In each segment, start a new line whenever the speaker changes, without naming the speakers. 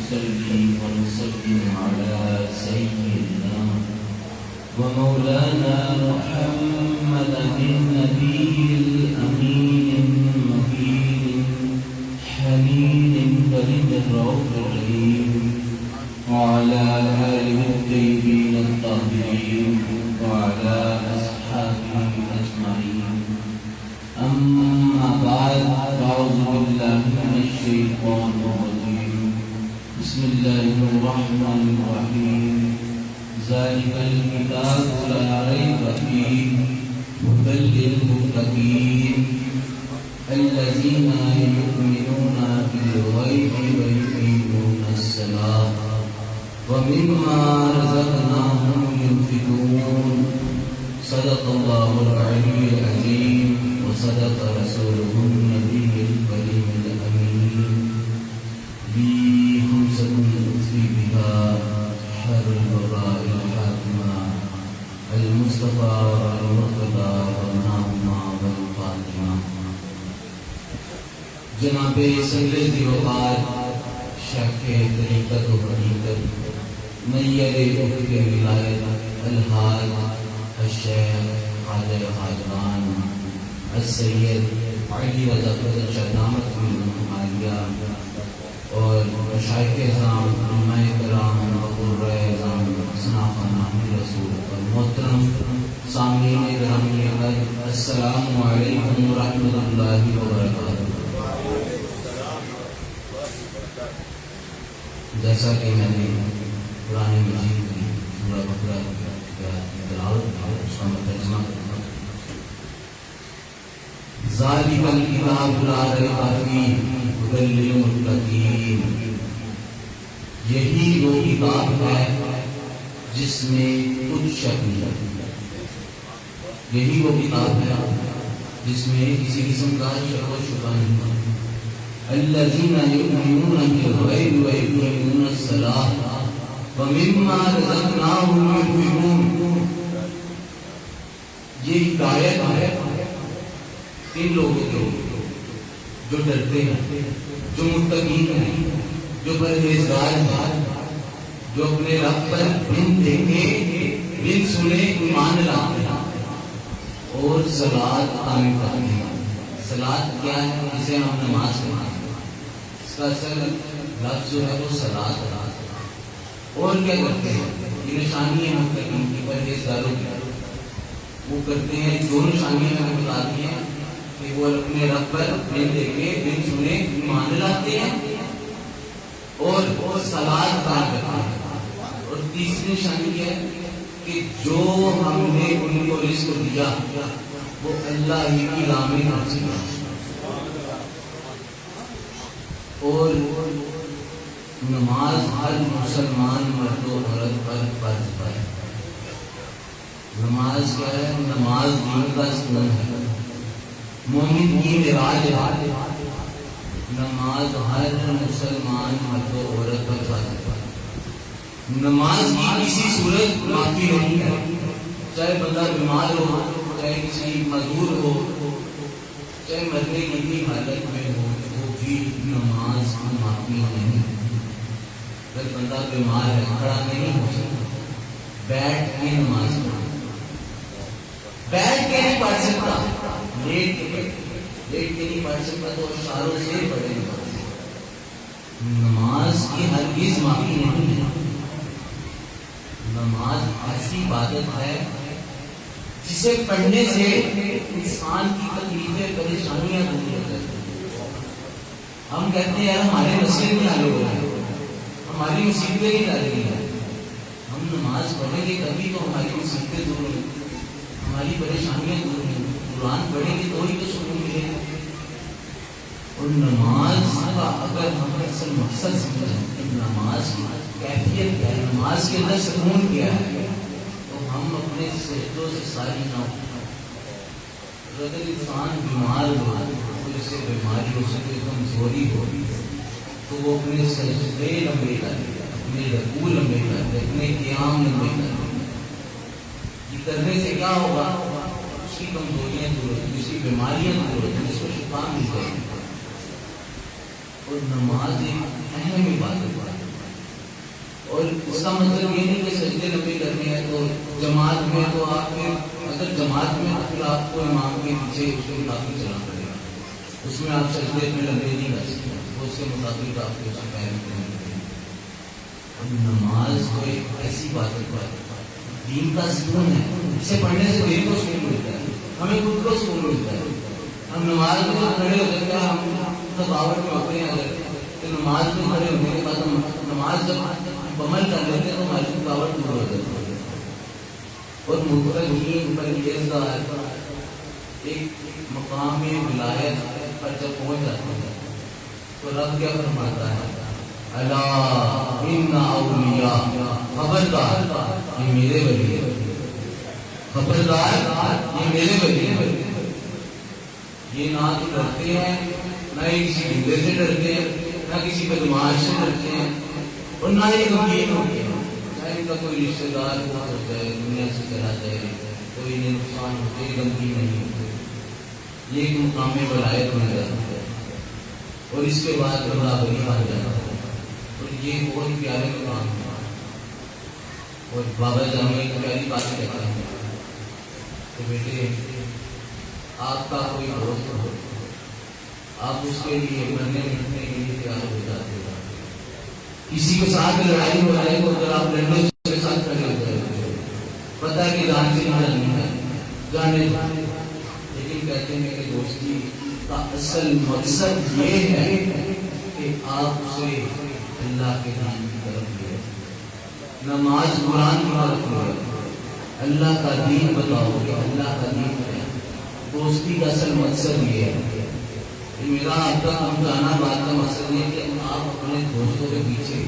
ونصلي ونسلم على سيدنا ومولانا محمد النبي الأمين المكين حنين بريد الرؤوف الرحيم وعلى آله الطيبين الطاهرين وعلى أصحابه أجمعين. أما بعد، أعوذ بالله من الشيطان الرجيم. بسم الله الرحمن الرحيم. ذلك الكتاب لا ريب فيه هدى للمتقين الذين يؤمنون بالغيب ويقيمون الصلاة ومما رزقناهم ينفقون. صدق الله العلي العظيم وصدق رسوله النبي الكريم الأمين. لي خمسة أطفي بها شهر البراء الحاكمة المصطفى المرتضى والنعمة والفاطمة. جناب سید وقار شیخ طریقت و حقیقت نیر افق ولایت الحاج الشیخ خواجہ خواجگان السید علی رضا شہدامت عالیہ اور مشائخ اعظام علماء کرام وقراء اعظام صنافان رسول اور محترم سامعین گرامی السلام علیکم ورحمۃ اللہ وبرکاتہ. جیسا کہ میں نے قرآن مجید کی سورہ بقرہ تلاوت کی اس کا ترجمہ کرنا. ذالک الکتاب لا ریب فیہ ھدی للمتقین. یہی وہ کتاب ہے جس میں کچھ شک نہیں. یہی وہ کتاب ہے جس میں کسی قسم کا شک و شبہ نہیں. الذین یؤمنون بالغیب ویقیمون الصلاۃ ومما رزقناہم ينفقون. یہ ہدایت ہے ان لوگوں کو جو ڈرتے ہیں، جو متقین ہیں، جو پرہیزگار ہیں، جو اپنے رب پر بن دیکھے بن سنے ایمان لاتے ہیں اور صلاۃ قائم کرتے ہیں. صلاۃ کیا ہے؟ جسے ہم نماز کہتے ہیں. اس کا اصل لفظ جو ہے وہ صلاۃ ہے. اور کیا کرتے ہیں؟ یہ نشانی ہے متقین کی، پرہیزگاروں کی. وہ کرتے ہیں دو نشانیاں ہمیں بتاتی ہیں کہ وہ اپنے رب پر بن دیکھے بن سنے ایمان لاتے ہیں اور صلاۃ قائم کرتے ہیں. اور تیسری نشانی یہ ہے کہ جو ہم نے ان کو رزق دیا وہ اللہ ہی کی راہ میں خرچ کیا. اور نماز ہر مسلمان مرد و عورت پر فرض ہے. نماز کیا ہے؟ نماز دین کا ستون ہے، مومن کی معراج ہے. نماز ہر مسلمان مرد و عورت پر فرض ہے. نماز کی کسی صورت معافی نہیں ہے. چاہے بندہ بیمار ہو، چاہے کسی مزدور ہو، چاہے مرنے کی حالت میں ہو، وہ بھی نماز کی معافی نہیں. اگر بندہ بیمار ہے، کھڑا نہیں ہو سکتا، بیٹھ کے نماز پڑھے. بیٹھ کے نہیں پڑھ سکتا، لیٹ کے نہیں پڑھ سکتا تو اشاروں سے پڑھے. نماز کی ہرگز معافی نہیں ہے. نماز ایسی عبادت ہے جسے پڑھنے سے انسان کی تکلیفیں پریشانیاں دور ہو جاتی ہیں. ہم کہتے ہیں یار ہمارے مسئلے نہیں حل ہو رہے، ہماری مصیبتیں نہیں حل رہی ہیں. ہم نماز پڑھیں گے تبھی تو ہماری مصیبتیں دور ہوں، ہماری پریشانیاں دور ہوں. قرآن پڑھیں گے تو ہی تو سکون ملے گا. اور نماز کا اگر ہم اصل مقصد سمجھیں کہ نماز کی کیفیت کیا ہے، نماز کے اندر سکون کیا ہے، تو ہم اپنے سجدوں سے ساری نہ. اگر انسان بیمار ہو، جیسے بیماری ہو سکے، کمزوری ہو، تو وہ اپنے سجدے لمبے کرے، اپنے رکوع لمبے کرے، اپنے قیام لمبے کرے. یہ کرنے سے کیا ہوگا؟ اس کی کمزوریاں دور ہوتی، اس کی بیماریاں دور ہوتی، اس کو شفا مل جائے گی. اور نماز ایک اہم عبادت ہے. اور اس کا مطلب یہ نہیں کہ سجدے نبی کرنے ہیں تو جماعت میں تو آپ کے اگر جماعت میں تو پھر آپ کو امام کے پیچھے اس کے مطابق چلنا پڑے گا، اس میں آپ سجدے میں لمبے نہیں کر سکتے، وہ اس کے مطابق آپ کے اس پیر کرنے پڑیں گے۔ اور نماز تو ایک ایسی بات ہے، دین کا سکون ہے، اسے پڑھنے سے دل کو سکون ملتا ہے، ہمیں خود کو سکون ملتا ہے۔ ہم نماز میں کھڑے ہو جاتے ہیں، ہم تھکاوٹ میں ہوتے ہیں، اگر تو نماز میں کھڑے ہونے کے بعد ہم نماز جب مکمل کر لیتے ہیں تو ہماری تھکاوٹ دور ہو جاتی ہے۔ اور متقین پرہیزگار ایک مقام ولایت پر جب پہنچ جاتے ہیں تو رب کیا فرماتا ہے؟ الا ان اولیاء، خبردار یہ میرے ولی ہیں، خبردار یہ میرے ولی ہیں۔ یہ نہ تو ڈرتے ہیں، نہ ہی کسی بندے سے ڈرتے ہیں، نہ کسی بدماش سے ڈرتے ہیں، اور نہ ہی غمگین ہوتے ہیں، چاہے ان کا کوئی رشتے دار ہو جائے، دنیا سے چلا جائے، کوئی انہیں نقصان ہو جائے، غمگین نہیں ہوتے۔ یہ ایک مقام ولایت بن جاتا ہے، اور اس کے بعد اللہ ولی بن جاتا ہے، اور یہ بہت پیارے مقام ہے۔ اور بابا جان ایک پیاری بات کہتے ہیں کہ بیٹے آپ کا کوئی دوست ہو، آپ اس کے لیے مرنے مٹنے کے لیے تیار ہو جاتے ہو، کسی کے ساتھ لڑائی ہو جائے تو اگر آپ لڑنے اس کے ساتھ کھڑے ہو جائے پتہ ہے کہ جان سے نہ لڑنی ہے، جانے لیکن کہتے ہیں کہ دوستی کا اصل مقصد یہ ہے کہ آپ اسے اللہ کے دین کی طرف لے، نماز قرآن کی طرف لے، اللہ کا دین بتاؤ کہ اللہ کا دین ہے۔ دوستی کا اصل مقصد یہ ہے کہ میرا آپ کا سمجھانا بات کا مقصد یہ ہے کہ آپ اپنے دوستوں کے پیچھے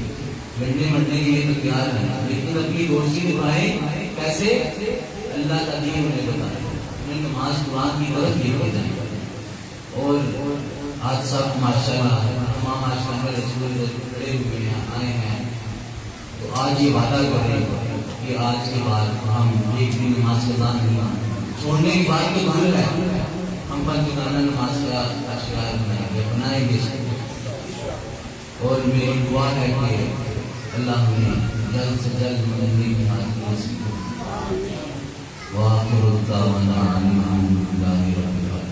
لڑنے مرنے کے لیے تو تیار ہیں، لیکن اپنی دوستی نبھائیں کیسے؟ اللہ کا دین انہیں بتائیں، انہیں نماز قرآن کی طرف لے کے جائیں۔ اور آج سب ماشاءاللہ تمام ماشاءاللہ میں رسول کھڑے ہوئے ہیں، آئے ہیں، تو آج یہ وعدہ کریں کہ آج کے بعد ہم ایک بھی نماز قضا نہیں چھوڑنے کی بات تو دور ہے، ہم پنجگانہ نماز کا اشعار بنائیں گے، اور میری دعا ہے کہ اللہ ہمیں جلد سے جلد مرنے کی حاصل نصیب ہو۔ وآخر دعوانا ان الحمد للہ رب العالمین۔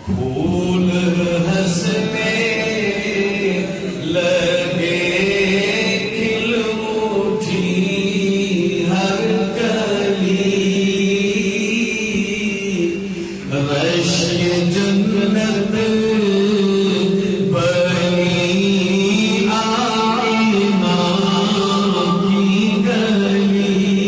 پھول ہنسنے لگے کھل اٹھی ہر کلی، رش جنت بنی آئینہ کی گلی،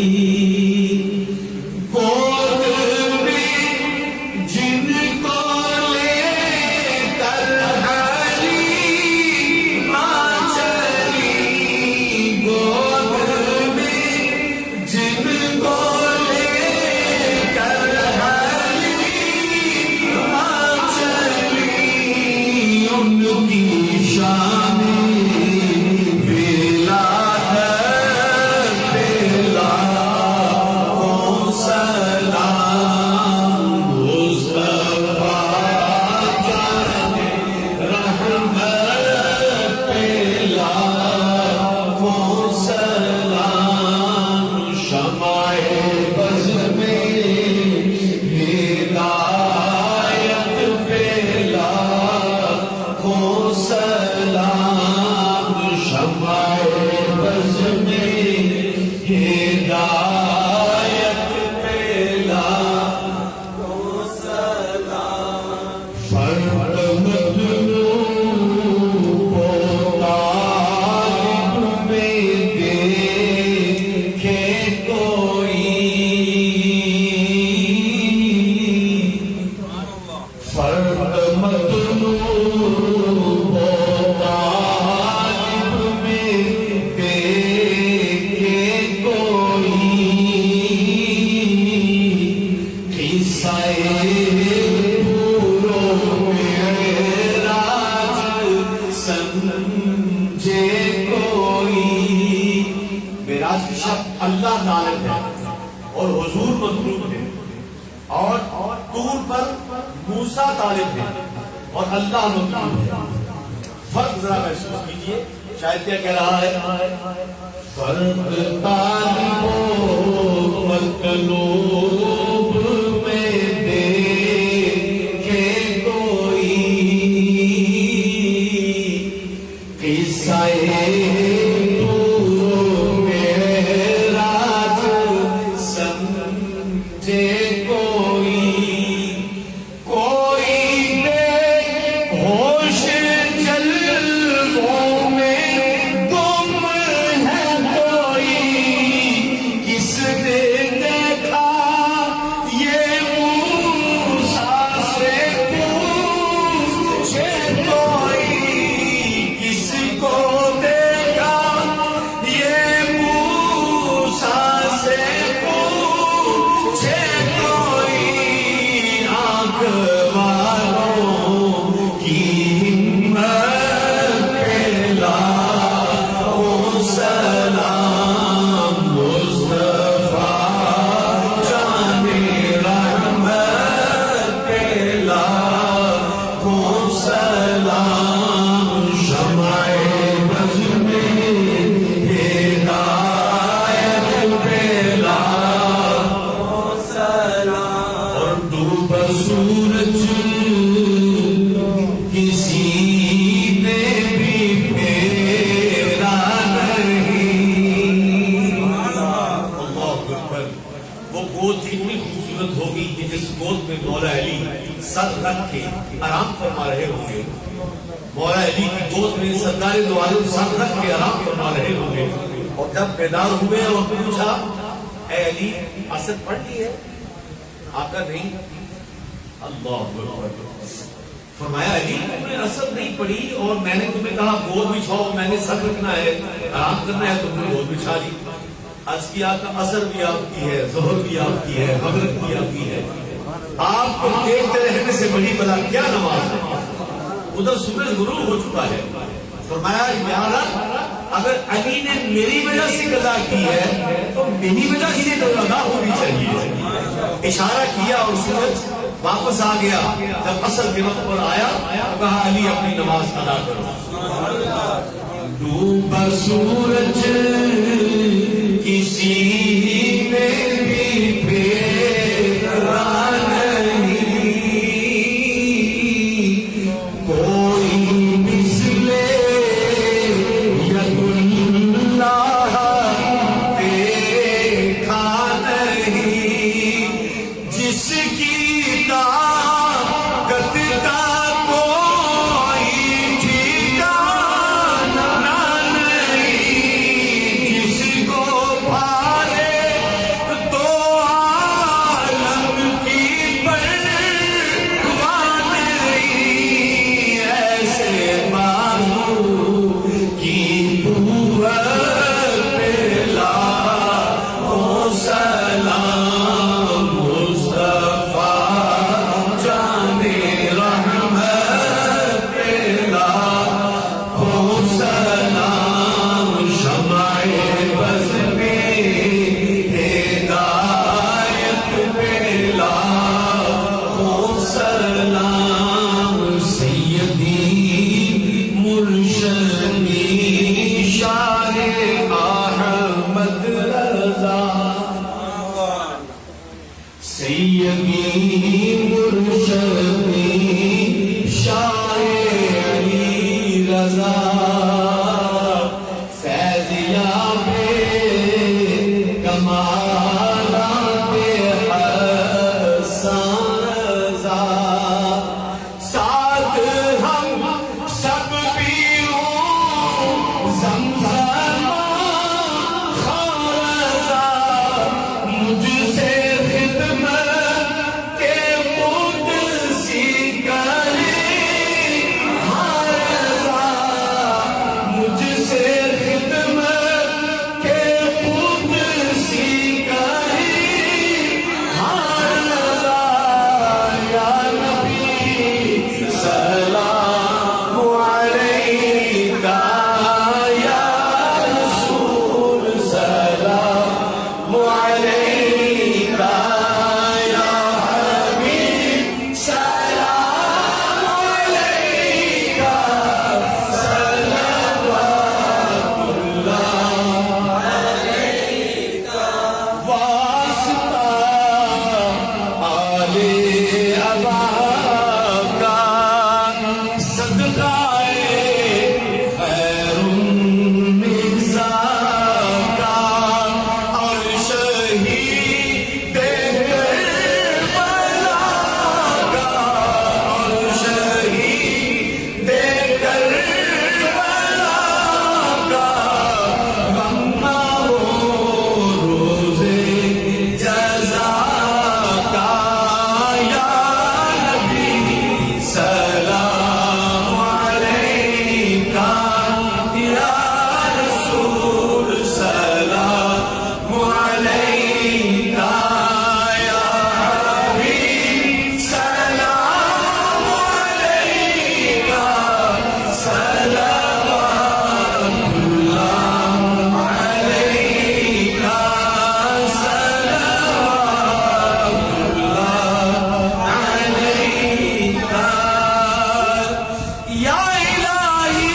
شمع بز میں ہدایت سلام شمع بز میں ہدایت پھیلا کو سلام فرد مطلوب کو طالب میں دیکھے کوئی فرد مطلوب کو طالب میں دیکھے کوئی قصہ معراج کی شب اللہ طالب ہے اور حضور مطلوب ہے، اور طور پر موسیٰ طالب ہے اور اللہ مطلوب ہے۔ فرق ذرا محسوس کیجئے، شاید کیا کہہ رہا ہے؟ فرق طالب و مطلوب میں دیکھے کوئی قصہ سورج کسی نے بھی پھیرا نہیں۔ اللہ اکبر۔ وہ گود اتنی خوبصورت ہوگی کہ جس گود میں مولا علی سر رکھ کے آرام فرما رہے ہوں گے، مولا علی کی گود میں سرکار دو عالم سر رکھ کے آرام فرما رہے ہوں گے، اور جب بیدار ہوئے اور پوچھا اے علی اثر پڑھ لی ہے؟ آقا نہیں۔ اللہ اکبر۔ فرمایا علی تم نے اثر نہیں پڑی اور میں نے تمہیں کہا گود بچھاؤ، میں نے سر رکھنا ہے، آرام کرنا ہے، تم نے گود بچھا لی۔ عرض کیا کہ اثر بھی آپ کی ہے، ظہر بھی آپ کی ہے، مغرب بھی آپ کی ہے، آپ کو دیکھتے رہنے سے بڑی بلا کیا نماز ہے؟ ادھر سورج غروب ہو چکا ہے۔ فرمایا یا رب اگر علی نے میری وجہ سے قضا کی ہے تو میری وجہ سے تو قضا ہونی چاہیے۔ اشارہ کیا اور سورج واپس آ گیا۔ جب عصر کے وقت پر آیا تو کہا علی اپنی نماز ادا کرو۔ ڈوبا سورج کسی نے بھی پھیرا نہیں، کوئی مثل ید اللہ دیکھا نہیں، جس کی طاقت کا کوئی ٹھکانہ نہیں، جس کو پالے تو عالم کی پرواہ نہیں، ایسے بازو کی قوت پہ لاکھوں سلام مصطفیٰ جانے رحمت پہ لاکھوں سلام، شمع بز میں ہدایت پہ لاکھوں سلام، سیدی مرشدی شاہ احمد رضا، سیدی مرشدی شاہ علی رضا فیضیاب کمالات حسن رضا ساتھ ہم سب پیوں زمزم خارزہ مجھ سے خدمت کے قدسی کرے حارزہ مجھ سے خدمت کے قدسی کرے حارزہ یا نبی سلام علیکہ یا رسول سلام علیکہ یا حبیب سلام علیکہ صلوات اللہ علیکہ واسطہ آل ابا کا صدقائے خیر النساء کا اور شہید کربلا کا اور شہید کربلا کا غم نہ ہو روزے جزا کا یا نبی سلام علیکہ یا رسول سلام علیکہ یا حبیب سلام علیکہ صلوات اللہ علیکہ صلوات اللہ علیکہ یا الہی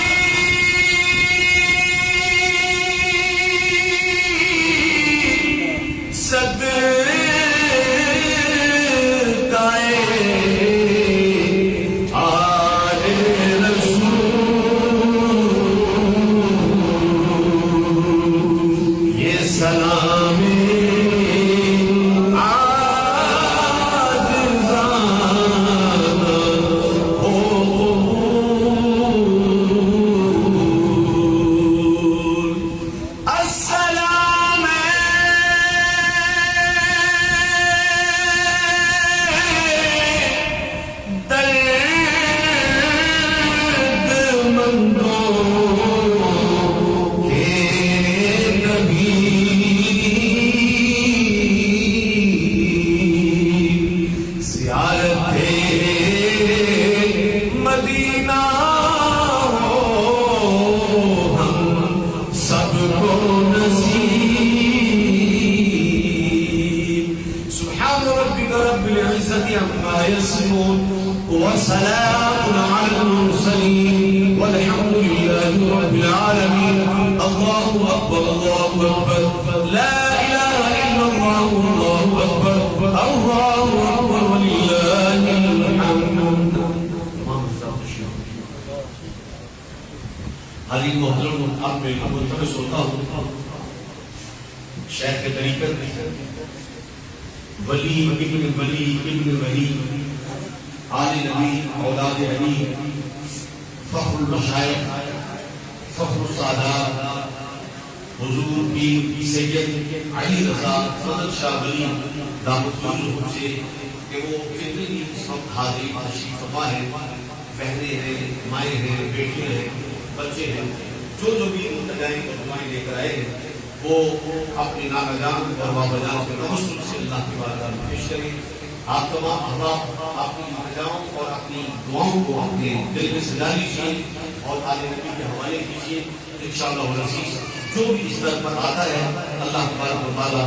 صدقائے آل رسول یہ سلام السلام درد مندوں کے نبی زیارت مدینہ ہو ہم سب کو نصیب سبحان ربک رب العزة عما يصفون وسلام على المرسلين والحمد لله رب العالمين الله أكبر الله أكبر لا إله إلا الله الله أكبر الله أكبر ولله الحمد حضرت محترم اب میں ملتمس ہوتا ہوں شیخ طریقت ولی ابن ولی ابن ولی آل نبی اولاد علی فخر المشائخ فخر السادات حضور پیر سید علی رضا فضل شاہ ولی دامت یوسف سے کہ وہ کتنے بھی اس وقت حاضری تشریف فرما ہے بہنیں ہیں مائیں ہیں بیٹے ہیں بچے ہیں جو بھی تجائیں اور دعائیں لے کر آئے ہیں وہ اپنی نانا جان اور بابا جان کے توسل سے اللہ کی بارگاہ میں پیش کریں آپ تمام احباب اپنی ناجاؤں اور اپنی دعاؤں کو اپنے دل میں سجا لیجیے اور آل نبی کے حوالے کیجیے انشاءاللہ العزیز جو بھی اس در پر آتا ہے اللہ تبارک و تعالیٰ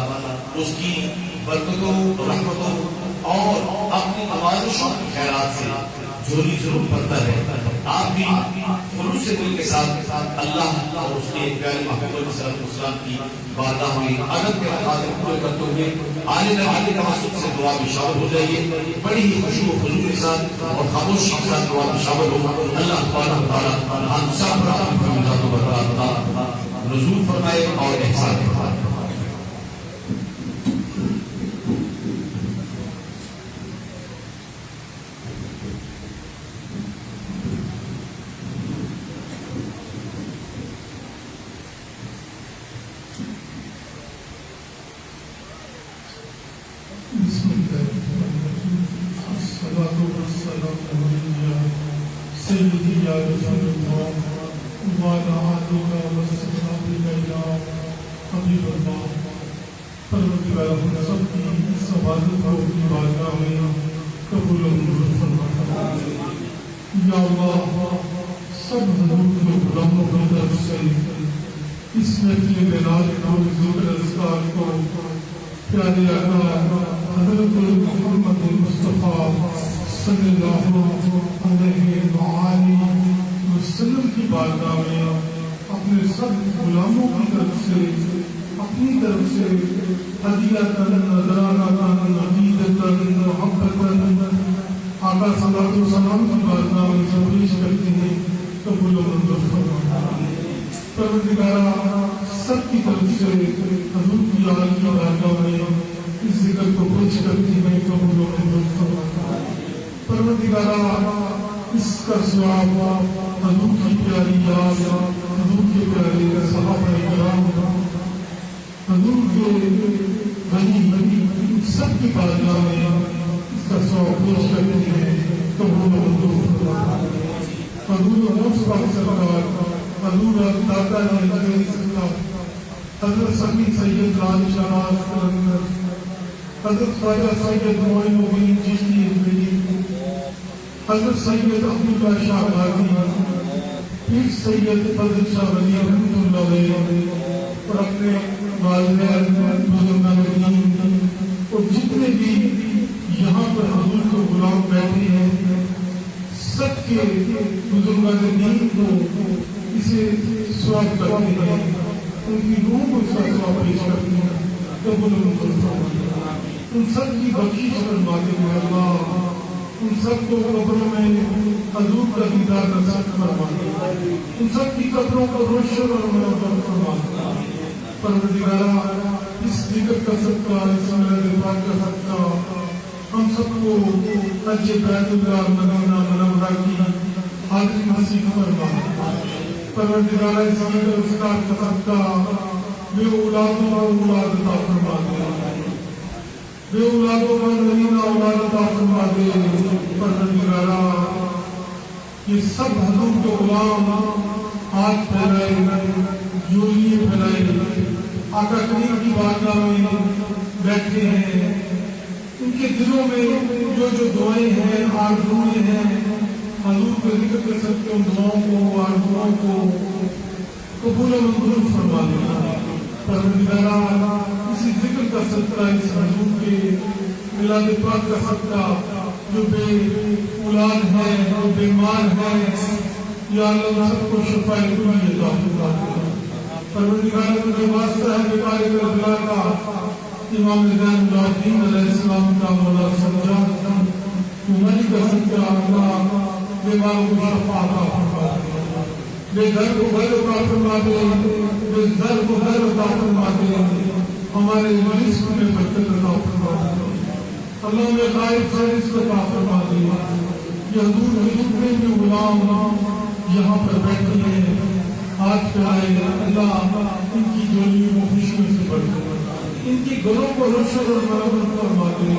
اس کی برکتوں رحمتوں اور اپنی آواز و شوق کی خیرات سے جھولی ضرور بھرتا ہے آپ بھی خلوص دل کے ساتھ اللہ اور اس کے پیارے محبوب علیہ الصلوۃ والسلام کی بارگاہ میں ادب کے تقاضے پورے کرتے ہوئے آنے نبی کے توسط سے دعا میں شامل ہو جائیے. بڑی ہی خوشی و خضوع کے ساتھ اور خاموشی کے ساتھ دعا میں شامل ہو. اللہ تبارک و تعالی ہم سب پر اپنی ذات و برکات نزول فرمائے اور احسان فرمائے.
سيدي يا رسول الله وعلى آلك وصحبه يا حبيب الله. پروردگار ہم سب کی اس عبادت کو اپنی بارگاہ میں قبول و منظور فرما. یا اللہ سب حضور کے غلاموں کی طرف سے اس محفل بلال کو ذکر اذکار کو پیارے آقا حضرت محمد مصطفیٰ صلی اللہ علیہ وآلہ وسلم کی بارگاہ میں اپنے سب غلاموں کی طرف سے اپنی طرف سے ہدیۃ نذرانہ عقیدۃ محبۃ آقا صلی اللہ علیہ وسلم کی بارگاہ میں سفارش کرتے ہیں قبول و منظور فرما. پروردگارا سب کی طرف سے حضور کی آل کی بارگاہ میں اس ذکر کو پیش کرتے ہیں قبول و منظور فرما. پروردگارا اس کا ثواب حضور کی پیاری یاد حضور کے پیارے صحابہ کرام حضور کے ولی سب کی بارگاہ میں اس کا ثواب پیش کرتے ہیں قبول و منظور فرما. حضور مصطفیٰ سرکار حضور داتا نے حضرت سمی سید لال شاہ حضرت خواجہ سید معین الدین چشتی اجمیری حضرت سید عبداللہ شاہ غازی پیر سید فضل شاہ ولی رحمۃ اللہ علیہ اور اپنے والدین بزرگان دین اور جتنے بھی یہاں پر حضور کو غلام بیٹھے ہیں سب کے بزرگان دین کو اسے سواب کرتے ہیں ان کی روح کو اس کا سواب پیش کرتے ہیں قبول و منظور فرما. ان سب کی بخشش فرماتے ہیں اللہ. ان سب کو قبروں میں حضور کا دیدار نصیب فرما. ان سب کی قبروں کو روشن اور منور فرما. پروردگارا اس ذکر کا صدقہ اس میلاد پاک کا صدقہ ہم سب کو حج بیت اللہ مدینہ منورہ کی حاضری نصیب فرما. پروردگارا اس ذکر اذکار کا صدقہ بے اولادوں کو اولاد عطا فرما دے. بے اولادوں کا نرینہ اولاد عطا فرما دے. پروردگارا یہ سب حضور کے غلام ہاتھ پھیلائے جولیے پھیلائے آقا کریم کی بارگاہ میں بیٹھے ہیں. ان کے دلوں میں جو جو دعائیں ہیں آرزوئیں ہیں حضور کے ذکر کے سب ان دعاؤں کو آرزوؤں کو قبول و منظور فرما دے. پروردگارا اسی ذکر کا صدقہ اس حضور کے میلاد پاک کا صدقہ جو بے اولاد ہے جو بیمار ہے یا اللہ سب کو شفاء کلی عطا فرما دے. پروردگار تجھے واسطہ ہے بیمار کربلا کا امام زین العابدین علیہ السلام کا مولا سجاد تمہاری کا صدقہ اللہ بیماروں کو شفا عطا فرما دے. بے گھر کو گھر عطا فرما دے. بے گھر کو گھر عطا فرما دے. ہمارے رزق میں برکت عطا فرما دے. اللہ میں غائب سے رزق عطا فرما دے. یہ حضور جتنے بھی غلام یہاں پر بیٹھے ہیں ہاتھ پھیلائے اللہ ان کی جولیوں کو خوشیوں سے بھر دے. ان کی گھروں کو روشن اور منور فرما دے.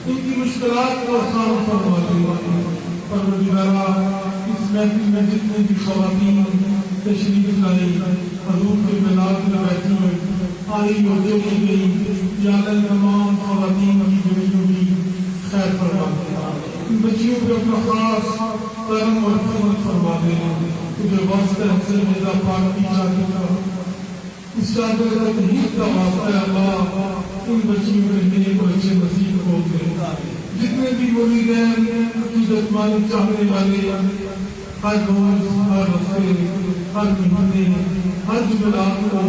ان کی مشکلات کو آسان فرما دے. پروردگارا اس محفل میں جتنے بھی خواتین تشریف لائی حضور کے میلاد میں بیٹھی آئی اور دیکھی گئی یا اللہ تمام خواتین کی جولیوں کی خیر فرما دے. ان بچیوں پہ اپنا خاص کرم اور رحمت فرما دے. تجھے واسطہ سے میرا پاک کی چادر کا اس چادر کا تحید کا واسطہ اللہ ان بچیوں کے لیے کو اچھے نصیب ہو دے. جتنے بھی مرید ہیں عقیدت مند چاہنے والے ہر روز، ہر ہفتے، ہر مہینے، ہر جمعرات کو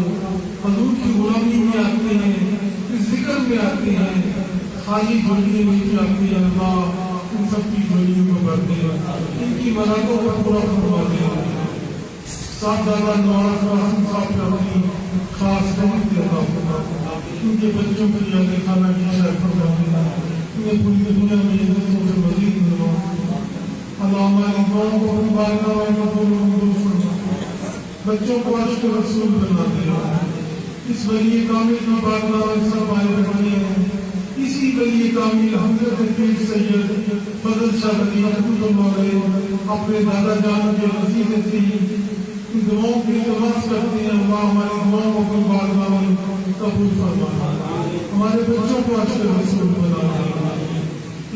حضور کی غلامی میں آتے ہیں، اس ذکر میں آتے ہیں، خالی جھولیاں نہیں آتی ہیں، اللہ ان سب کی جھولیوں کو بھرتے ہیں، ان کی مرادوں کو پورا فرماتے ہیں۔ صاحبزادہ نواز قاسم صاحب کا اپنی خاص رحمت عطا فرما، ان کے بچوں کے لیے خانہ کی شرف فرما، انہیں پوری دنیا میں عزتوں سے مزید نوازا۔ اللہ ہماری دعاؤں کو اپنی بارگاہ میں قبول و منظور فرما، بچوں کو عشق رسول بنا دیا۔ اس ولی کامل کی بارگاہ میں سب آئے بیٹھے ہیں، اسی ولی کامل حضرت پیر سید فضل شاہ ولی رحمۃ اللہ علیہ اپنے دادا جان کے وسیلے سے ان دعاؤں کی التماس کرتے ہیں، اللہ ہماری دعاؤں کو اپنی بارگاہ میں قبول فرما، ہمارے بچوں کو عشق رسول بنا دیا۔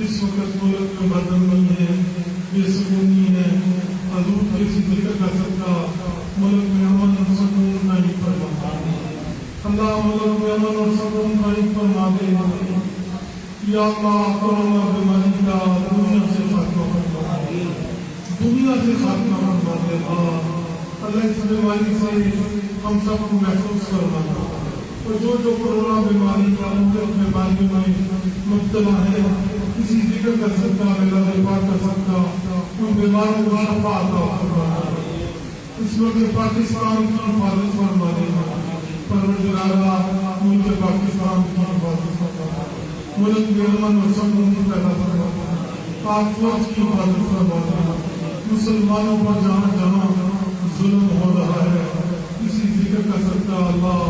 اس وقت ملک میں بدامنی ہے، بے سکونی ہے، حضور کے اسی ذکر کا صدقہ ملک میں امن اور سکون قائم فرما۔ اللہ ملک میں امن اور سکون قائم فرما دے۔ یا اللہ کورونا بیماری کا دنیا سے خاتمہ فرما دے، دنیا سے خاتمہ فرما دے۔ اللہ اس بیماری سے ہم سب کو محفوظ فرمانا، اور جو کورونا بیماری یا مختلف بیماریوں میں مبتلا ہے، اسی ذکر کا صدقہ اللہ پاک کا صدقہ ان بیماروں کو شفا عطا فرمانا۔ اس وقت پاکستان کی حفاظت فرما دینا، پروردگارا ملک پاکستان کی حفاظت فرما، ملک میں امن اور سکون پیدا فرما، پاک فوج کی حفاظت فرما، مسلمانوں پر جہاں جہاں ظلم ہو رہا ہے اسی ذکر کا صدقہ اللہ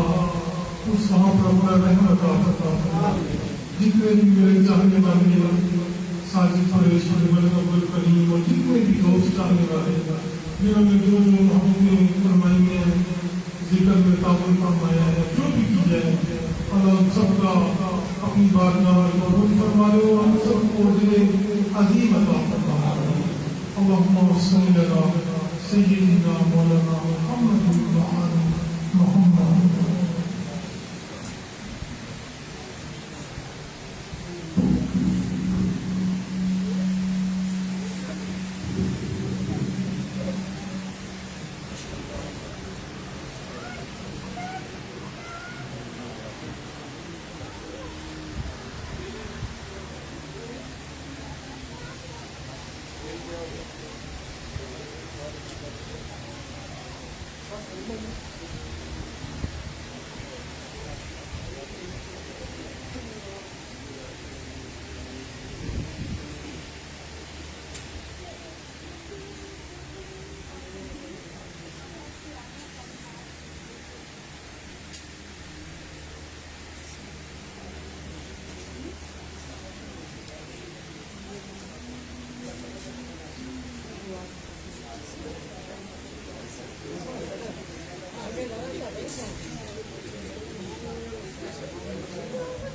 اس وہاں پر اپنا رحمت عطا فرما۔ جتنے بھی میرے چاہنے والے ساجد قریش عبد کریم اور جتنے بھی دوست چاہنے والے جنہوں نے جو محبتیں فرمائی ہیں، ذکر میں تعاون فرمایا ہے، جو بھی کی جائے اللہ ان سب کا اپنی بارگاہ میں قبول فرما لے اور ہم سب کو اجر عظیم عطا فرما لے۔ اللہم صلی علی سیدنا مولانا محمد وعلی محمد۔
Gracias.